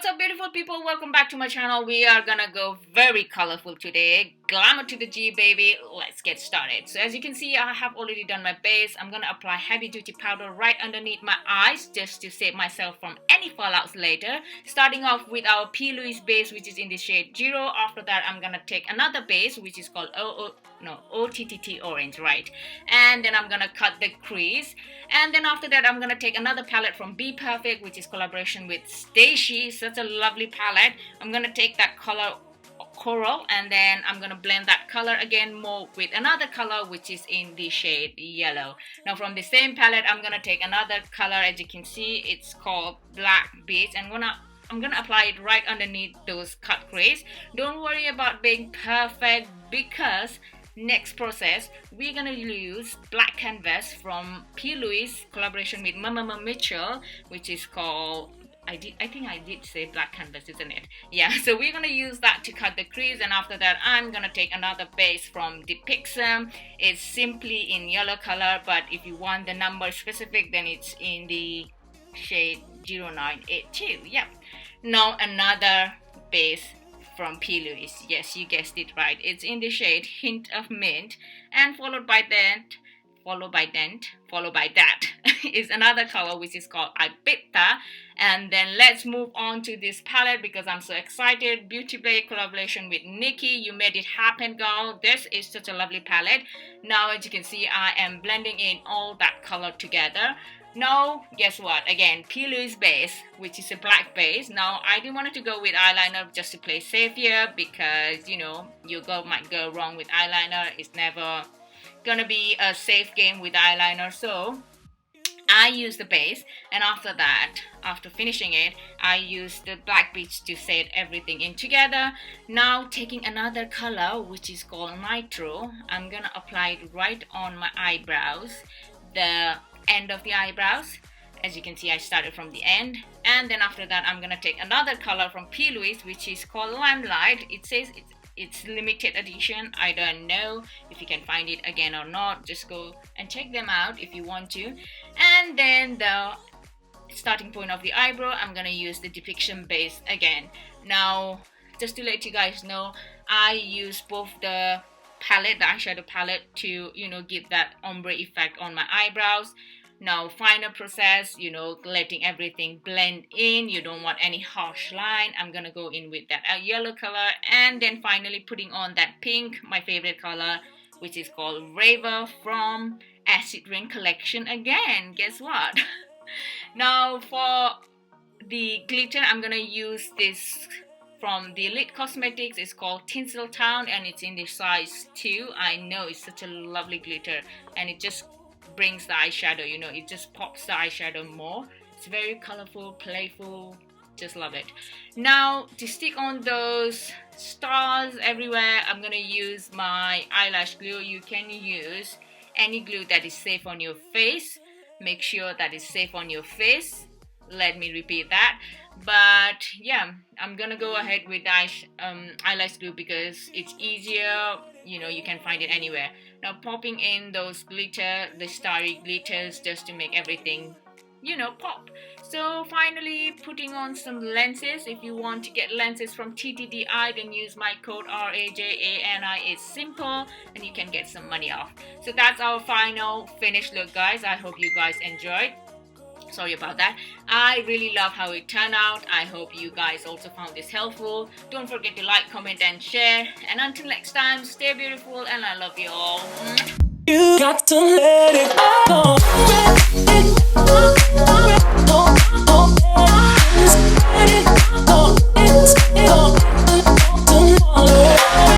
What's up, beautiful people? Welcome back to my channel. We are gonna go very colorful today. Glamour to the G, baby. Let's get started. So as you can see, I have already done my base. I'm gonna apply heavy duty powder right underneath my eyes just to save myself from any fallouts later. Starting off with our Plouise base, which is in the shade 0. After that, I'm gonna take another base, which is called OTTT Orange, right? And then I'm gonna cut the crease. And then after that, I'm gonna take another palette from Bperfect, which is collaboration with Stacey. Such a lovely palette. I'm gonna take that color coral, and then I'm gonna blend that color again more with another color, which is in the shade yellow. Now from the same palette, I'm gonna take another color. As you can see, it's called Black Beach, and I'm gonna apply it right underneath those cut crease. Don't worry about being perfect, because next process we're gonna use black canvas from Plouise collaboration with Mama Mitchell, which is called, I think I did say black canvas, isn't it? Yeah, so we're gonna use that to cut the crease. And after that, I'm gonna take another base from Bperfect. It's simply in yellow color, but if you want the number specific, then it's in the shade 0982. Yeah. Now another base from Plouise. Yes, you guessed it right. It's in the shade Hint of Mint, and followed by that is another color, which is called Ibiza. And then let's move on to this palette, because I'm so excited. Beautybay collaboration with Nikkie. You made it happen, girl. This is such a lovely palette. Now as you can see, I am blending in all that color together. Now guess what, again Plouise base, which is a black base. Now I didn't want to go with eyeliner just to play safe here, because you know your girl might go wrong with eyeliner. It's never gonna be a safe game with eyeliner. So I use the base, and after that, after finishing it, I use the black beach to set everything in together. Now taking another color, which is called Nitro, I'm gonna apply it right on my eyebrows, the end of the eyebrows. As you can see, I started from the end. And then after that, I'm gonna take another color from Plouise, which is called Limelight. It says it's limited edition. I don't know if you can find it again or not. Just go and check them out if you want to. And then the starting point of the eyebrow, I'm gonna use the Depiction base again. Now just to let you guys know, I use both the eyeshadow palette to give that ombre effect on my eyebrows. Now final process, letting everything blend in. You don't want any harsh line. I'm gonna go in with that yellow color, and then finally putting on that pink, my favorite color, which is called Raver from Acid Rain collection again. Guess what? Now for the glitter, I'm gonna use this from the Elite Cosmetics. It's called Tinseltown, and it's in the size 2. I know it's such a lovely glitter, and it just brings the eyeshadow, it just pops the eyeshadow more. It's very colorful, playful, just love it. Now to stick on those stars everywhere, I'm gonna use my eyelash glue. You can use any glue that is safe on your face. Make sure that it's safe on your face. Let me repeat that. But yeah, I'm gonna go ahead with the eyelash glue because it's easier. You can find it anywhere. Now popping in those glitter, the starry glitters, just to make everything pop. So finally putting on some lenses. If you want to get lenses from TTDI, then use my code RAJANI. It's simple and you can get some money off. So that's our final finished look, guys. I hope you guys enjoyed. Sorry about that. I really love how it turned out. I hope you guys also found this helpful. Don't forget to like, comment and share. And until next time, stay beautiful, and I love you all. You got to let it go.